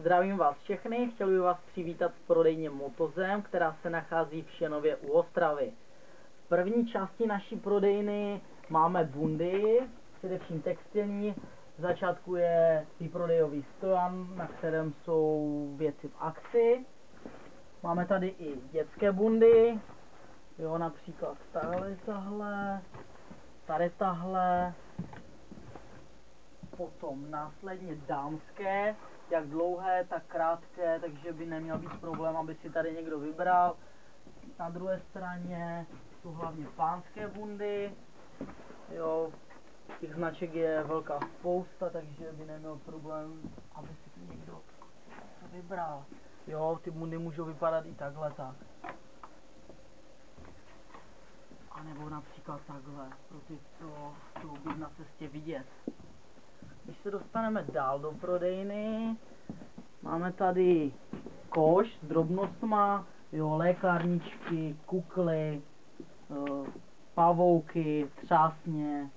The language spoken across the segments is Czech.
Zdravím vás všechny, chtěl bych vás přivítat v prodejně Motozem, která se nachází v Šenově u Ostravy. V první části naší prodejny máme bundy, především textilní. V začátku je výprodejový stojan, na kterém jsou věci v akci. Máme tady i dětské bundy, jo, například tahle, potom následně dámské, jak dlouhé, tak krátké, takže by neměl být problém, aby si tady někdo vybral. Na druhé straně jsou hlavně pánské bundy, jo, těch značek je velká spousta, takže by neměl problém, aby si tu někdo vybral. Jo, ty bundy můžou vypadat i takhle tak. A nebo například takhle, pro ty, co chtějí být na cestě vidět. Když se dostaneme dál do prodejny, máme tady koš s drobnostma, jo, lékárničky, kukly, pavouky, třásně,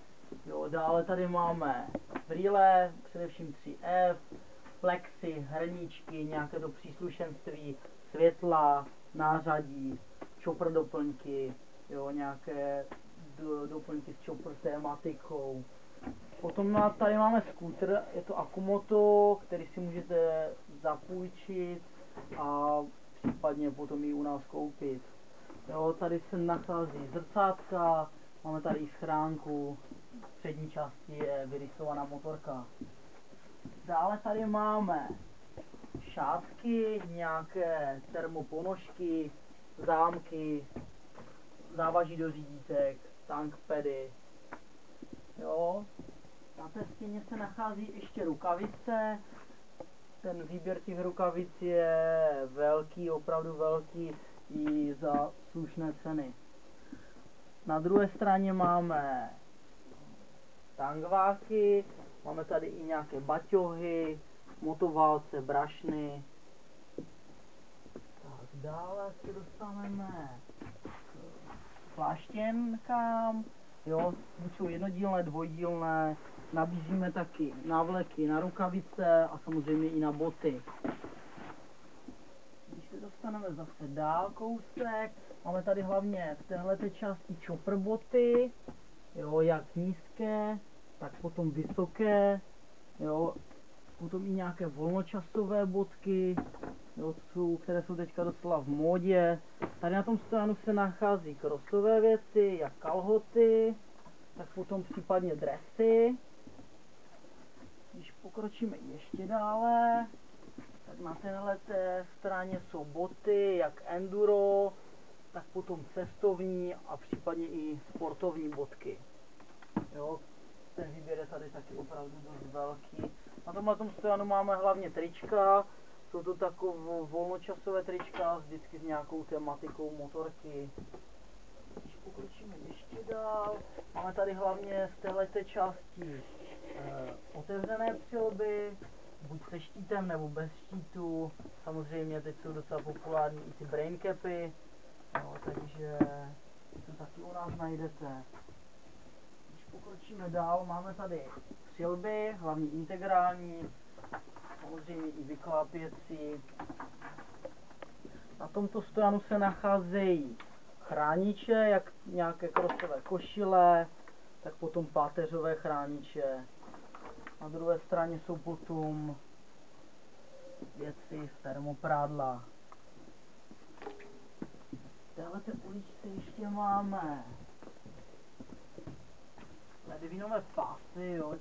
jo, dále tady máme brýle, především 3F, plexy, hrníčky, nějaké do příslušenství, světla, nářadí, chopper doplňky, jo, nějaké doplňky s chopper tématikou. Potom tady máme skútr, je to Akumoto, který si můžete zapůjčit a případně potom ji u nás koupit. Jo, tady se nachází zrcátka, máme tady i schránku, v přední části je vyrysovaná motorka. Dále tady máme šátky, nějaké termoponožky, zámky, závaží do řídítek, tankpady. Jo. Na té stěně se nachází ještě rukavice. Ten výběr těch rukavic je velký, opravdu velký i za slušné ceny. Na druhé straně máme tangváky, máme tady i nějaké baťohy, motoválce, brašny. Tak dále se dostaneme k pláštěnkám. Jo, buď jsou jednodílné, dvojdílné, nabízíme taky návleky na rukavice a samozřejmě i na boty. Když se dostaneme zase dál kousek, máme tady hlavně v téhleté části chopper boty, jo, jak nízké, tak potom vysoké, jo, potom i nějaké volnočasové bodky, jo, které jsou teďka docela v módě. Tady na tom stojanu se nachází crossové věci, jak kalhoty, tak potom případně dresy. Když pokročíme ještě dále, tak na téhleté straně jsou boty, jak enduro, tak potom cestovní a případně i sportovní bodky. Jo, ten výběr je tady taky opravdu dost velký. Na tomhle stojanu máme hlavně trička, jsou to takové volnočasové trička, vždycky s nějakou tematikou motorky. Když pokročíme ještě dál, máme tady hlavně z téhleté části otevřené přilby, buď se štítem nebo bez štítu. Samozřejmě teď jsou docela populární i ty brain capy, no, takže to taky u nás najdete. Když pokročíme dál, máme tady přilby, hlavně integrální, samozřejmě i vyklápěcí. Na tomto stojanu se nacházejí chrániče, jak nějaké krosové košile, tak potom páteřové chrániče. Na druhé straně jsou potom věci z termoprádla. V téhleté uličce ještě máme ledvinové pásy, jo.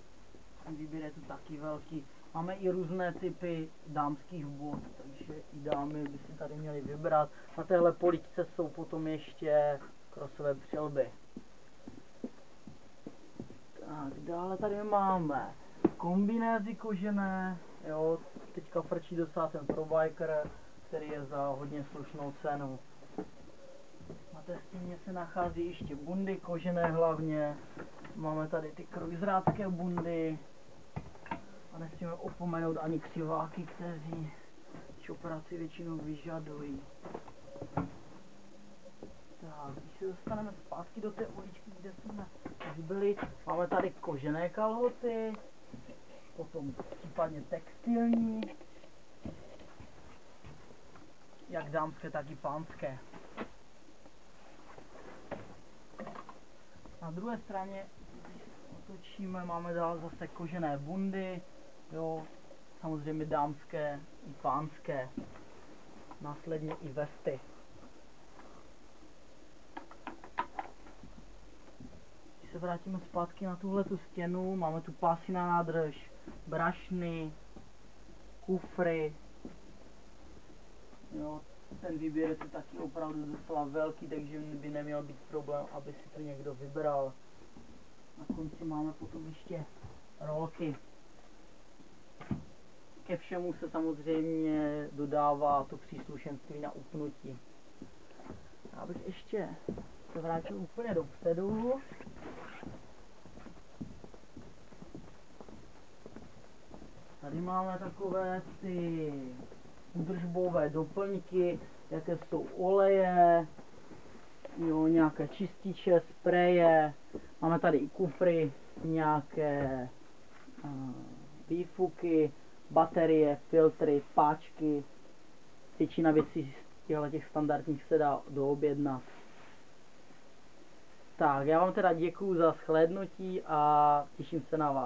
Ten výběr je tu taky velký. Máme i různé typy dámských bot, takže i dámy by si tady měly vybrat. Na téhle poličce jsou potom ještě krosové přilby. Tak, dále tady máme kombinézy kožené, jo, teďka frčí docela ten ProBiker, který je za hodně slušnou cenu. Na té stěně se nachází ještě bundy kožené hlavně, máme tady ty cruiserácké bundy a nesmíme opomenout ani křiváky, kteří operaci většinou vyžadují. Tak, když se dostaneme zpátky do té uličky, kde jsme už byli, máme tady kožené kalhoty, potom případně textilní, jak dámské, tak i pánské. Na druhé straně, když otočíme, máme dál zase kožené bundy, jo, samozřejmě dámské i pánské, následně i vesty. Když se vrátíme zpátky na tuhletu stěnu, máme tu pásy na nádrž, brašny, kufry, jo, ten výběr je tu taky opravdu docela velký, takže by neměl být problém, aby si to někdo vybral. Na konci máme potom ještě rolky. Ke všemu se samozřejmě dodává to příslušenství na upnutí. Já bych ještě se vrátil úplně dopředu. Tady máme takové ty údržbové doplňky, jaké jsou oleje, jo, nějaké čističe, spreje. Máme tady i kufry, nějaké výfuky, baterie, filtry, páčky. Většina věcí z těch standardních se dá doobjednat. Tak, já vám teda děkuju za shlédnutí a těším se na vás.